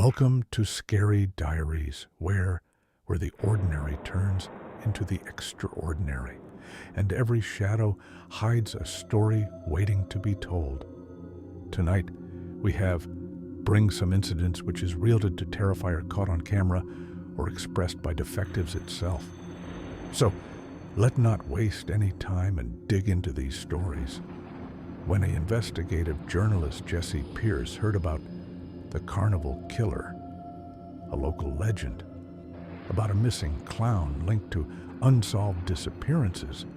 Welcome to Scary Diaries, where the ordinary turns into the extraordinary, and every shadow hides a story waiting to be told. Tonight, we have Bring Some Incidents, which is reeled to Terrifier caught on camera or expressed by defectives itself. So, let not waste any time and dig into these stories. When an investigative journalist, Jesse Pierce, heard about the Carnival Killer, a local legend, about a missing clown linked to unsolved disappearances,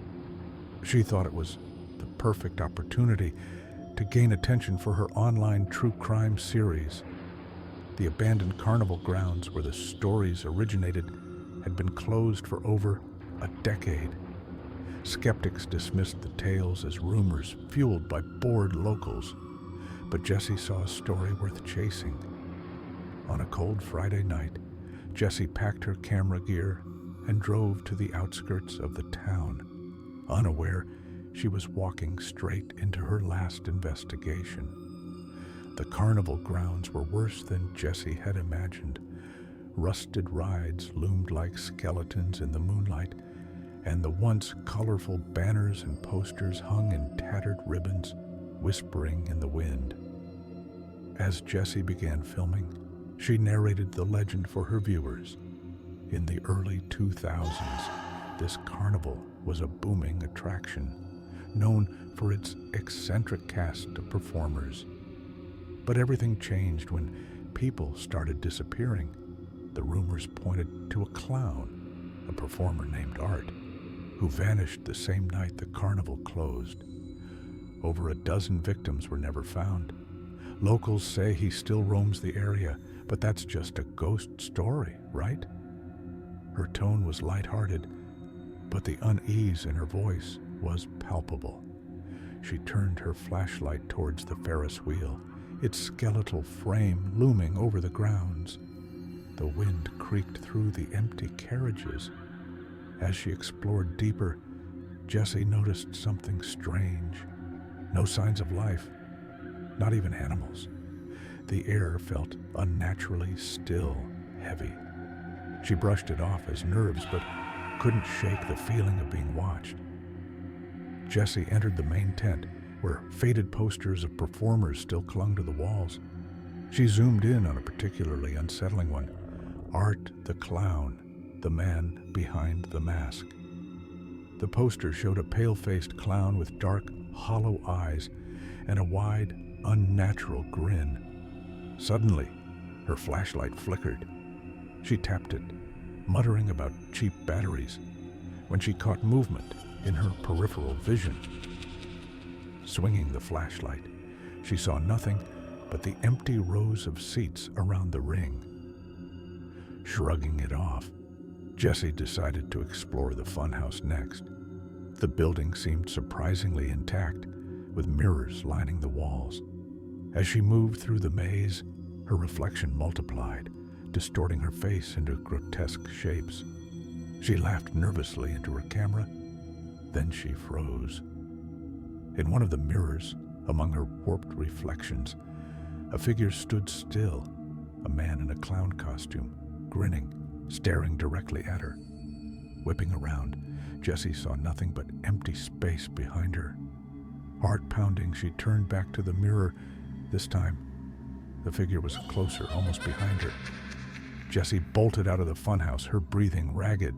she thought it was the perfect opportunity to gain attention for her online true crime series. The abandoned carnival grounds where the stories originated had been closed for over a decade. Skeptics dismissed the tales as rumors fueled by bored locals, but Jessie saw a story worth chasing. On a cold Friday night, Jessie packed her camera gear and drove to the outskirts of the town, unaware she was walking straight into her last investigation. The carnival grounds were worse than Jessie had imagined. Rusted rides loomed like skeletons in the moonlight, and the once colorful banners and posters hung in tattered ribbons, whispering in the wind. As Jessie began filming, she narrated the legend for her viewers. In the early 2000s, this carnival was a booming attraction, known for its eccentric cast of performers. But everything changed when people started disappearing. The rumors pointed to a clown, a performer named Art, who vanished the same night the carnival closed. Over a dozen victims were never found. Locals say he still roams the area, but that's just a ghost story, right? Her tone was lighthearted, but the unease in her voice was palpable. She turned her flashlight towards the Ferris wheel, its skeletal frame looming over the grounds. The wind creaked through the empty carriages. As she explored deeper, Jessie noticed something strange. No signs of life, not even animals. The air felt unnaturally still, heavy. She brushed it off as nerves, but couldn't shake the feeling of being watched. Jessie entered the main tent, where faded posters of performers still clung to the walls. She zoomed in on a particularly unsettling one: Art the Clown, the man behind the mask. The poster showed a pale-faced clown with dark, hollow eyes and a wide, unnatural grin. Suddenly, her flashlight flickered. She tapped it, muttering about cheap batteries, when she caught movement in her peripheral vision. Swinging the flashlight, she saw nothing but the empty rows of seats around the ring. Shrugging it off, Jessie decided to explore the funhouse next. The building seemed surprisingly intact, with mirrors lining the walls. As she moved through the maze, her reflection multiplied, distorting her face into grotesque shapes. She laughed nervously into her camera, then she froze. In one of the mirrors, among her warped reflections, a figure stood still, a man in a clown costume, grinning, staring directly at her. Whipping around, Jessie saw nothing but empty space behind her. Heart pounding, she turned back to the mirror. This time, the figure was closer, almost behind her. Jessie bolted out of the funhouse, her breathing ragged.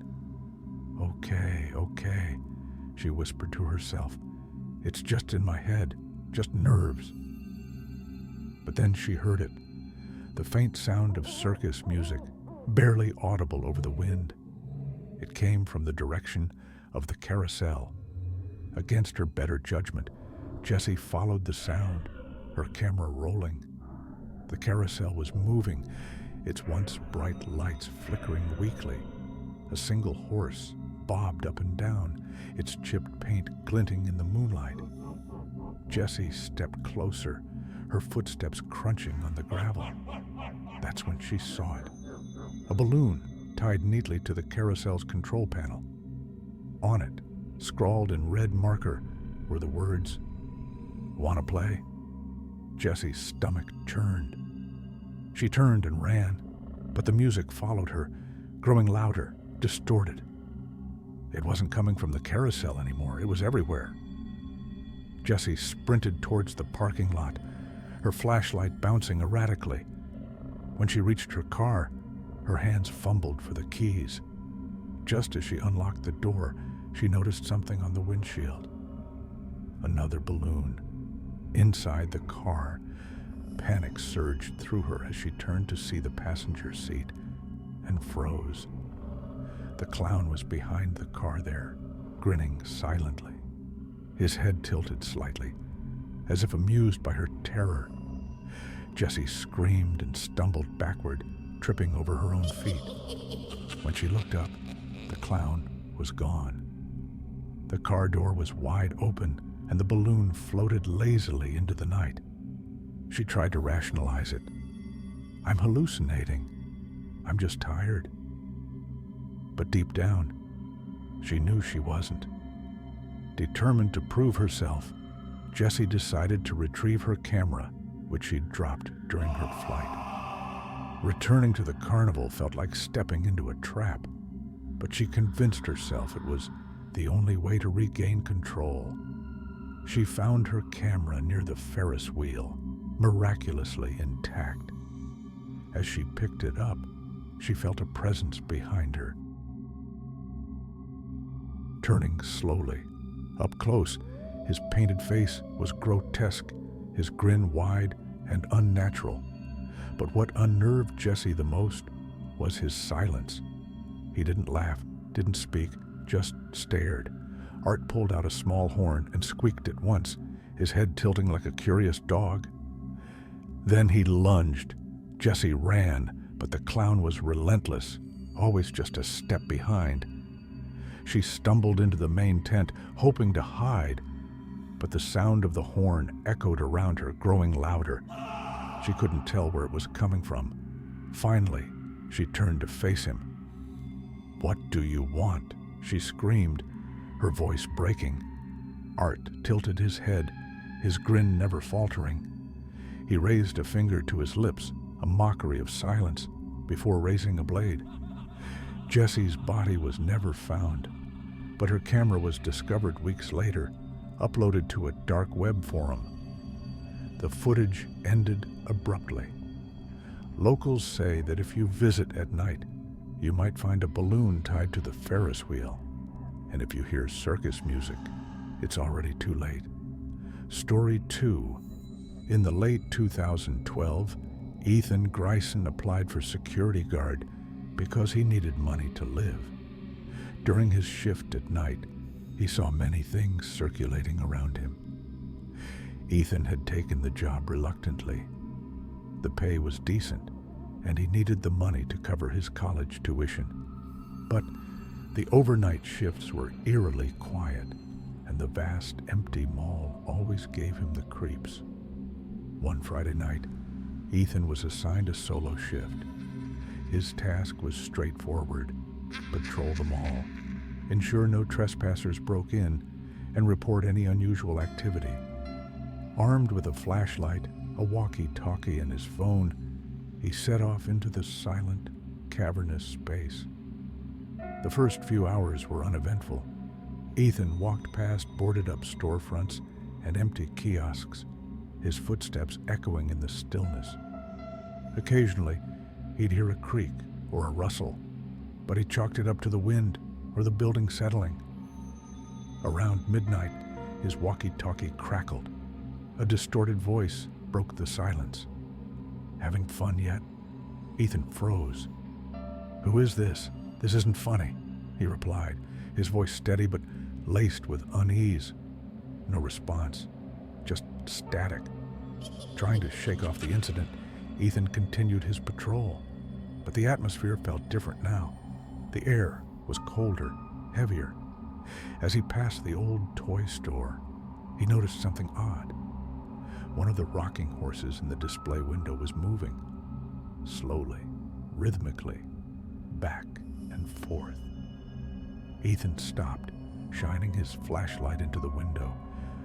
Okay, she whispered to herself. It's just in my head, just nerves. But then she heard it, the faint sound of circus music, barely audible over the wind. It came from the direction of the carousel. Against her better judgment, Jessie followed the sound, her camera rolling. The carousel was moving, its once bright lights flickering weakly. A single horse bobbed up and down, its chipped paint glinting in the moonlight. Jessie stepped closer, her footsteps crunching on the gravel. That's when she saw it. A balloon tied neatly to the carousel's control panel. On it, scrawled in red marker, were the words, "Wanna play?" Jessie's stomach churned. She turned and ran, but the music followed her, growing louder, distorted. It wasn't coming from the carousel anymore. It was everywhere. Jessie sprinted towards the parking lot, her flashlight bouncing erratically. When she reached her car, her hands fumbled for the keys. Just as she unlocked the door, she noticed something on the windshield. Another balloon. Inside the car, panic surged through her as she turned to see the passenger seat and froze. The clown was behind the car there, grinning silently, his head tilted slightly, as if amused by her terror. Jessie screamed and stumbled backward, tripping over her own feet. When she looked up, the clown was gone. The car door was wide open, and the balloon floated lazily into the night. She tried to rationalize it. I'm hallucinating. I'm just tired. But deep down, she knew she wasn't. Determined to prove herself, Jessie decided to retrieve her camera, which she'd dropped during her flight. Returning to the carnival felt like stepping into a trap, but she convinced herself it was the only way to regain control. She found her camera near the Ferris wheel, miraculously intact. As she picked it up, she felt a presence behind her. Turning slowly, up close, his painted face was grotesque, his grin wide and unnatural. But what unnerved Jessie the most was his silence. He didn't laugh, didn't speak, just stared. Art pulled out a small horn and squeaked at once, his head tilting like a curious dog. Then he lunged. Jessie ran, but the clown was relentless, always just a step behind. She stumbled into the main tent, hoping to hide, but the sound of the horn echoed around her, growing louder. She couldn't tell where it was coming from. Finally, she turned to face him. "What do you want?" she screamed, her voice breaking. Art tilted his head, his grin never faltering. He raised a finger to his lips, a mockery of silence, before raising a blade. Jessie's body was never found, but her camera was discovered weeks later, uploaded to a dark web forum. The footage ended abruptly. Locals say that if you visit at night, you might find a balloon tied to the Ferris wheel. And if you hear circus music, it's already too late. Story 2. In the late 2012, Ethan Greisen applied for security guard because he needed money to live. During his shift at night, he saw many things circulating around him. Ethan had taken the job reluctantly. The pay was decent, and he needed the money to cover his college tuition. But the overnight shifts were eerily quiet, and the vast, empty mall always gave him the creeps. One Friday night, Ethan was assigned a solo shift. His task was straightforward: patrol the mall, ensure no trespassers broke in, and report any unusual activity. Armed with a flashlight, a walkie-talkie, and his phone, he set off into the silent, cavernous space. The first few hours were uneventful. Ethan walked past boarded-up storefronts and empty kiosks, his footsteps echoing in the stillness. Occasionally, he'd hear a creak or a rustle, but he chalked it up to the wind or the building settling. Around midnight, his walkie-talkie crackled. A distorted voice broke the silence. "Having fun yet?" Ethan froze. "Who is this? This isn't funny," he replied, his voice steady but laced with unease. No response, just static. Trying to shake off the incident, Ethan continued his patrol. But the atmosphere felt different now. The air was colder, heavier. As he passed the old toy store, he noticed something odd. One of the rocking horses in the display window was moving, slowly, rhythmically, back and forth. Ethan stopped, shining his flashlight into the window.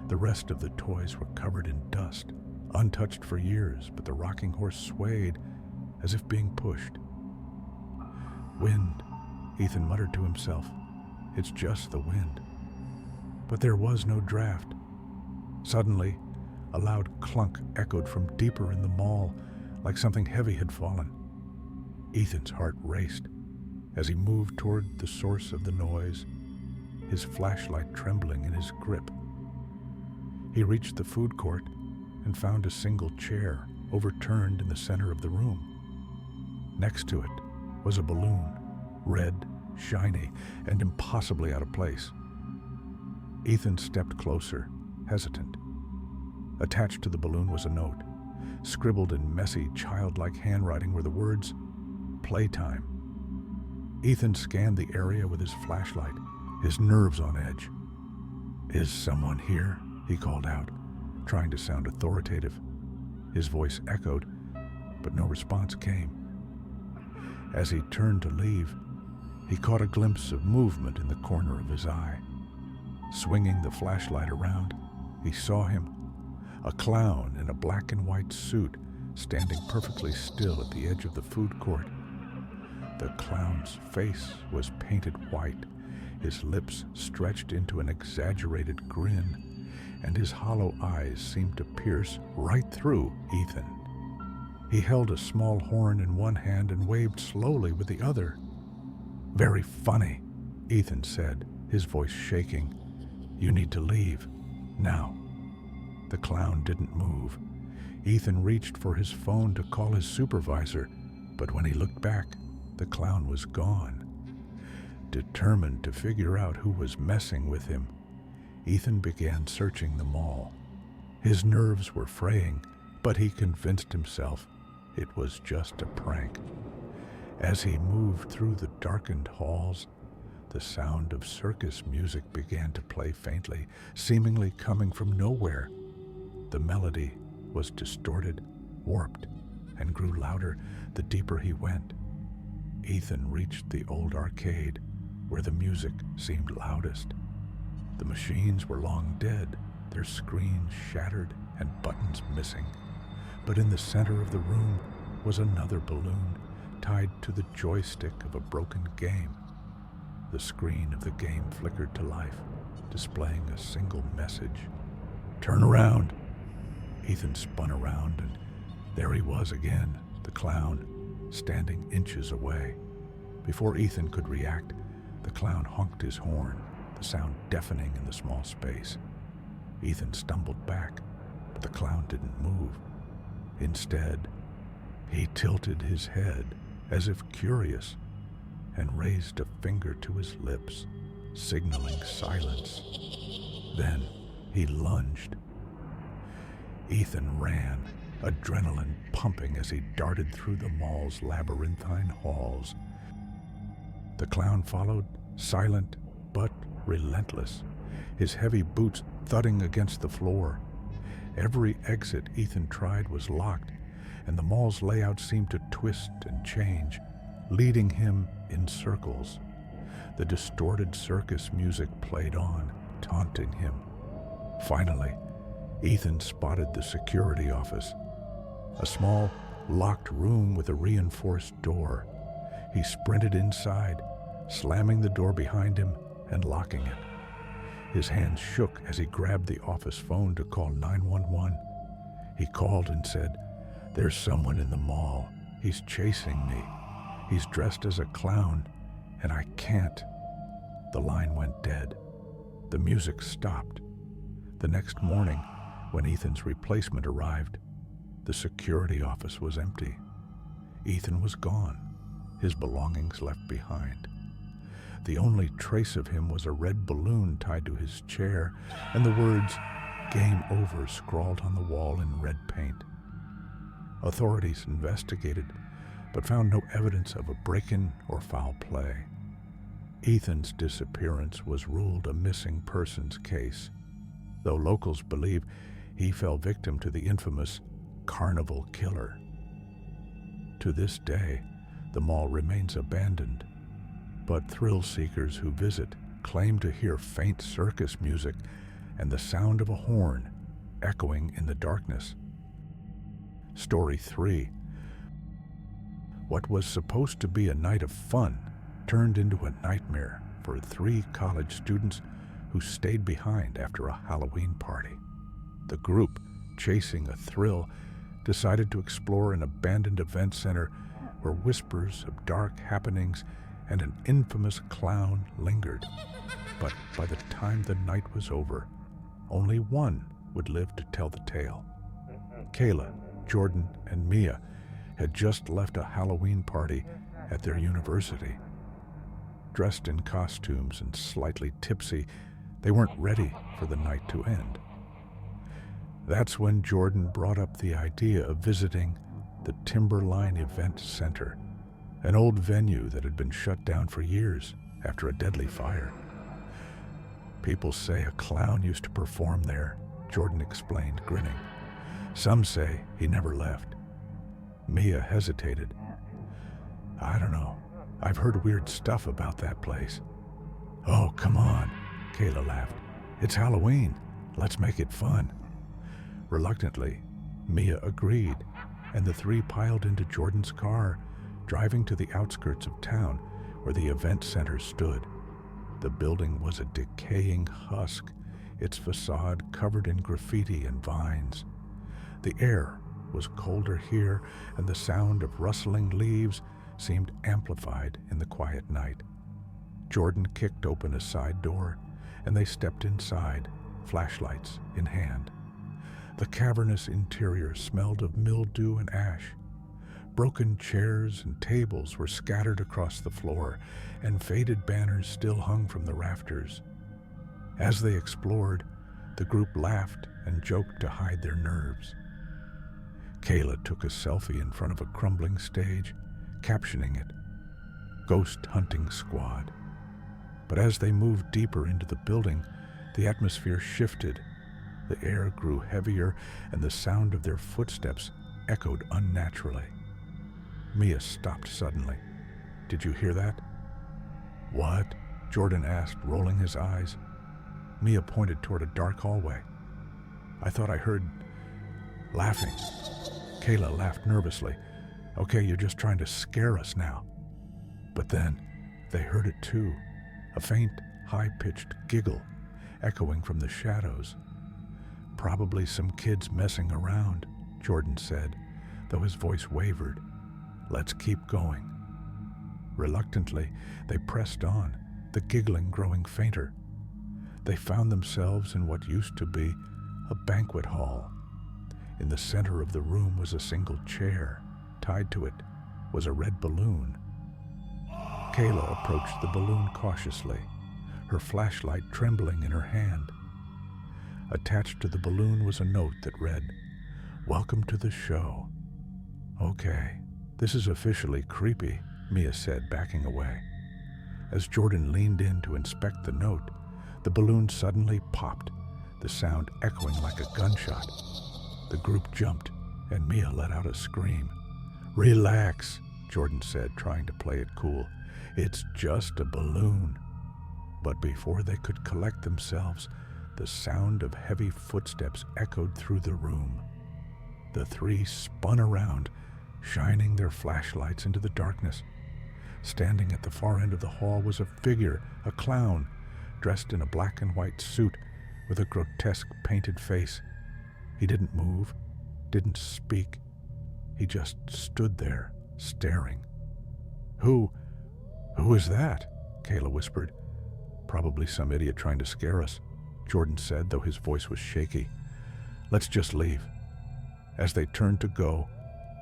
The rest of the toys were covered in dust, untouched for years, but the rocking horse swayed, as if being pushed. "Wind," Ethan muttered to himself. "It's just the wind." But there was no draft. Suddenly, a loud clunk echoed from deeper in the mall, like something heavy had fallen. Ethan's heart raced as he moved toward the source of the noise, his flashlight trembling in his grip. He reached the food court and found a single chair overturned in the center of the room. Next to it was a balloon, red, shiny, and impossibly out of place. Ethan stepped closer, hesitant. Attached to the balloon was a note. Scribbled in messy, childlike handwriting were the words, "Playtime." Ethan scanned the area with his flashlight, his nerves on edge. "Is someone here?" he called out, trying to sound authoritative. His voice echoed, but no response came. As he turned to leave, he caught a glimpse of movement in the corner of his eye. Swinging the flashlight around, he saw him, a clown in a black and white suit, standing perfectly still at the edge of the food court. The clown's face was painted white, his lips stretched into an exaggerated grin, and his hollow eyes seemed to pierce right through Ethan. He held a small horn in one hand and waved slowly with the other. "Very funny," Ethan said, his voice shaking. "You need to leave. Now." The clown didn't move. Ethan reached for his phone to call his supervisor, but when he looked back, the clown was gone. Determined to figure out who was messing with him, Ethan began searching the mall. His nerves were fraying, but he convinced himself it was just a prank. As he moved through the darkened halls, the sound of circus music began to play faintly, seemingly coming from nowhere. The melody was distorted, warped, and grew louder the deeper he went. Ethan reached the old arcade, where the music seemed loudest. The machines were long dead, their screens shattered and buttons missing. But in the center of the room was another balloon tied to the joystick of a broken game. The screen of the game flickered to life, displaying a single message. "Turn around." Ethan spun around, and there he was again, the clown, standing inches away. Before Ethan could react, the clown honked his horn, the sound deafening in the small space. Ethan stumbled back, but the clown didn't move. Instead, he tilted his head as if curious and raised a finger to his lips, signaling silence. Then he lunged. Ethan ran, adrenaline pumping as he darted through the mall's labyrinthine halls. The clown followed, silent but relentless, his heavy boots thudding against the floor. Every exit Ethan tried was locked, and the mall's layout seemed to twist and change, leading him in circles. The distorted circus music played on, taunting him. Finally, Ethan spotted the security office, a small, locked room with a reinforced door. He sprinted inside, slamming the door behind him and locking it. His hands shook as he grabbed the office phone to call 911. He called and said, "There's someone in the mall. He's chasing me. He's dressed as a clown, and I can't." The line went dead. The music stopped. The next morning, when Ethan's replacement arrived, the security office was empty. Ethan was gone, his belongings left behind. The only trace of him was a red balloon tied to his chair and the words, "Game over," scrawled on the wall in red paint. Authorities investigated, but found no evidence of a break-in or foul play. Ethan's disappearance was ruled a missing persons case, though locals believe he fell victim to the infamous Carnival Killer. To this day, the mall remains abandoned, but thrill seekers who visit claim to hear faint circus music and the sound of a horn echoing in the darkness. Story 3. What was supposed to be a night of fun turned into a nightmare for 3 college students who stayed behind after a Halloween party. The group, chasing a thrill, decided to explore an abandoned event center where whispers of dark happenings and an infamous clown lingered. But by the time the night was over, only one would live to tell the tale. Kayla, Jordan, and Mia had just left a Halloween party at their university. Dressed in costumes and slightly tipsy, they weren't ready for the night to end. That's when Jordan brought up the idea of visiting the Timberline Event Center, an old venue that had been shut down for years after a deadly fire. People say a clown used to perform there, Jordan explained, grinning. Some say he never left. Mia hesitated. I don't know. I've heard weird stuff about that place. Oh, come on, Kayla laughed. It's Halloween. Let's make it fun. Reluctantly, Mia agreed, and the 3 piled into Jordan's car, driving to the outskirts of town where the event center stood. The building was a decaying husk, its facade covered in graffiti and vines. The air was colder here, and the sound of rustling leaves seemed amplified in the quiet night. Jordan kicked open a side door, and they stepped inside, flashlights in hand. The cavernous interior smelled of mildew and ash. Broken chairs and tables were scattered across the floor, and faded banners still hung from the rafters. As they explored, the group laughed and joked to hide their nerves. Kayla took a selfie in front of a crumbling stage, captioning it, "Ghost Hunting Squad." But as they moved deeper into the building, the atmosphere shifted. The air grew heavier, and the sound of their footsteps echoed unnaturally. Mia stopped suddenly. Did you hear that? What? Jordan asked, rolling his eyes. Mia pointed toward a dark hallway. I thought I heard laughing. Kayla laughed nervously. Okay, you're just trying to scare us now. But then they heard it too, a faint, high-pitched giggle echoing from the shadows. Probably some kids messing around, Jordan said, though his voice wavered. Let's keep going. Reluctantly, they pressed on, the giggling growing fainter. They found themselves in what used to be a banquet hall. In the center of the room was a single chair. Tied to it was a red balloon. Kayla approached the balloon cautiously, her flashlight trembling in her hand. Attached to the balloon was a note that read, "Welcome to the show." Okay, this is officially creepy, Mia said, backing away. As Jordan leaned in to inspect the note, the balloon suddenly popped, the sound echoing like a gunshot. The group jumped, and Mia let out a scream. Relax, Jordan said, trying to play it cool. It's just a balloon. But before they could collect themselves, the sound of heavy footsteps echoed through the room. The 3 spun around, shining their flashlights into the darkness. Standing at the far end of the hall was a figure, a clown, dressed in a black and white suit with a grotesque painted face. He didn't move, didn't speak. He just stood there, staring. Who is that? Kayla whispered. Probably some idiot trying to scare us, Jordan said, though his voice was shaky. Let's just leave. As they turned to go,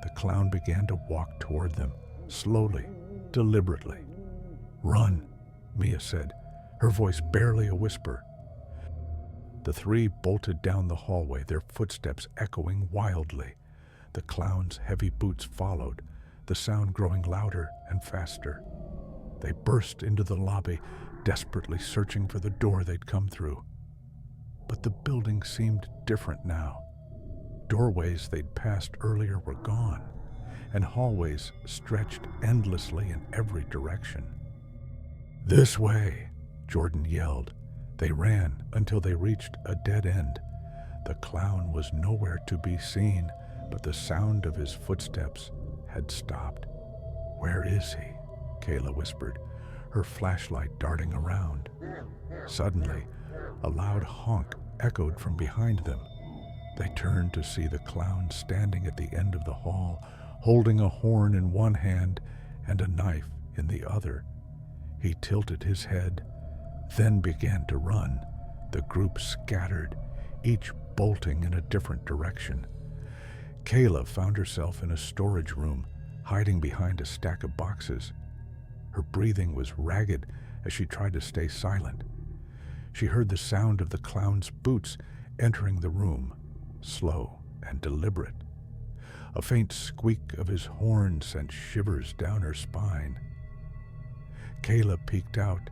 the clown began to walk toward them, slowly, deliberately. Run, Mia said, her voice barely a whisper. The 3 bolted down the hallway, their footsteps echoing wildly. The clown's heavy boots followed, the sound growing louder and faster. They burst into the lobby, desperately searching for the door they'd come through. But the building seemed different now. Doorways they'd passed earlier were gone, and hallways stretched endlessly in every direction. This way, Jordan yelled. They ran until they reached a dead end. The clown was nowhere to be seen, but the sound of his footsteps had stopped. "Where is he?" Kayla whispered, her flashlight darting around. Suddenly, a loud honk echoed from behind them. They turned to see the clown standing at the end of the hall, holding a horn in one hand and a knife in the other. He tilted his head, then began to run. The group scattered, each bolting in a different direction. Kayla found herself in a storage room, hiding behind a stack of boxes. Her breathing was ragged as she tried to stay silent. She heard the sound of the clown's boots entering the room, slow and deliberate. A faint squeak of his horn sent shivers down her spine. Kayla peeked out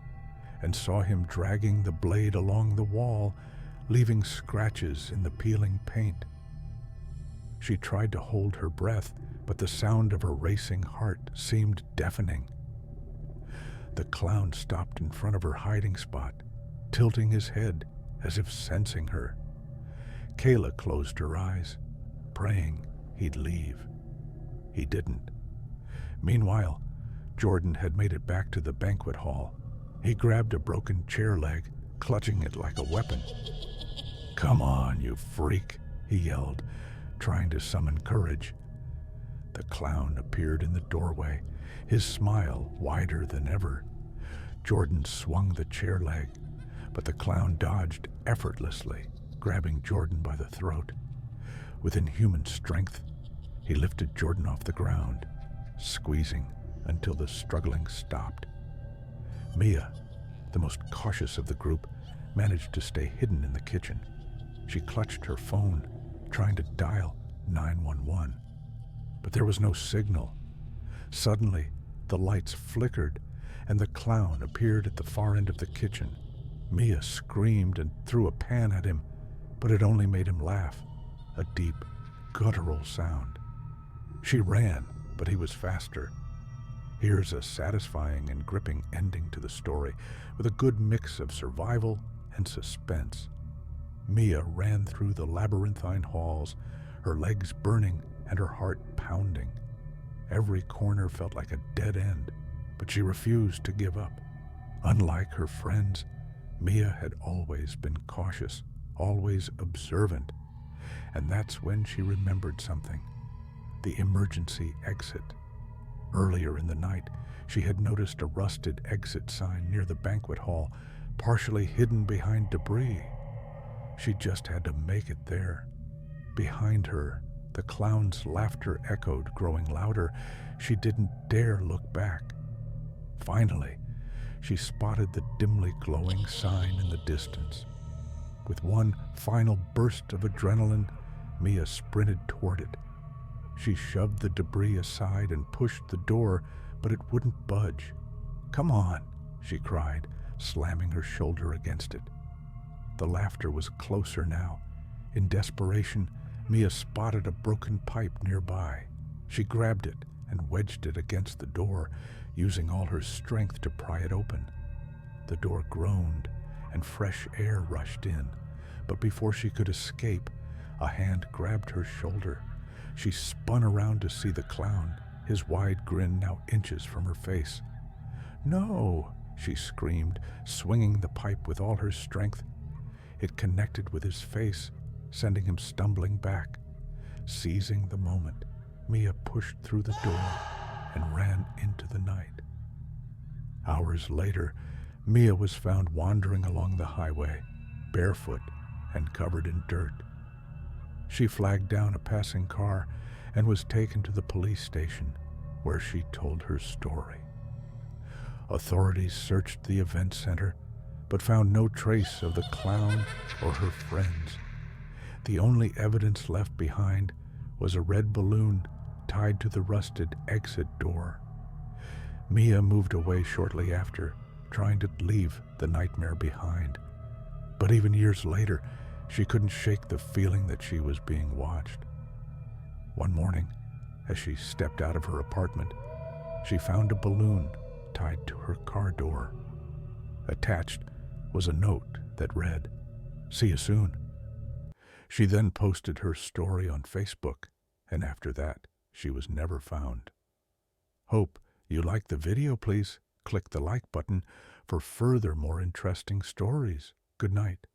and saw him dragging the blade along the wall, leaving scratches in the peeling paint. She tried to hold her breath, but the sound of her racing heart seemed deafening. The clown stopped in front of her hiding spot, tilting his head as if sensing her. Kayla closed her eyes, praying he'd leave. He didn't. Meanwhile, Jordan had made it back to the banquet hall. He grabbed a broken chair leg, clutching it like a weapon. "Come on, you freak," he yelled, trying to summon courage. The clown appeared in the doorway, his smile wider than ever. Jordan swung the chair leg, but the clown dodged effortlessly, grabbing Jordan by the throat. With inhuman strength, he lifted Jordan off the ground, squeezing until the struggling stopped. Mia, the most cautious of the group, managed to stay hidden in the kitchen. She clutched her phone, trying to dial 911. But there was no signal. Suddenly, the lights flickered, and the clown appeared at the far end of the kitchen. Mia screamed and threw a pan at him, but it only made him laugh, a deep, guttural sound. She ran, but he was faster. Here's a satisfying and gripping ending to the story, with a good mix of survival and suspense. Mia ran through the labyrinthine halls, her legs burning and her heart pounding. Every corner felt like a dead end, but she refused to give up. Unlike her friends, Mia had always been cautious, always observant. And that's when she remembered something: the emergency exit. Earlier in the night, she had noticed a rusted exit sign near the banquet hall, partially hidden behind debris. She just had to make it there. Behind her, the clown's laughter echoed, growing louder. She didn't dare look back. Finally, she spotted the dimly glowing sign in the distance. With one final burst of adrenaline, Mia sprinted toward it. She shoved the debris aside and pushed the door, but it wouldn't budge. "Come on," she cried, slamming her shoulder against it. The laughter was closer now. In desperation, Mia spotted a broken pipe nearby. She grabbed it and wedged it against the door, using all her strength to pry it open. The door groaned, and fresh air rushed in, but before she could escape, a hand grabbed her shoulder. She spun around to see the clown, his wide grin now inches from her face. "No!" she screamed, swinging the pipe with all her strength. It connected with his face, sending him stumbling back. Seizing the moment, Mia pushed through the door and ran into the night. Hours later, Mia was found wandering along the highway, barefoot and covered in dirt. She flagged down a passing car and was taken to the police station, where she told her story. Authorities searched the event center, but found no trace of the clown or her friends. The only evidence left behind was a red balloon tied to the rusted exit door. Mia moved away shortly after, trying to leave the nightmare behind. But even years later, she couldn't shake the feeling that she was being watched. One morning, as she stepped out of her apartment, she found a balloon tied to her car door. Attached was a note that read, "See you soon." She then posted her story on Facebook, and after that, she was never found. Hope You like the video, please click the like button for further more interesting stories. Good night.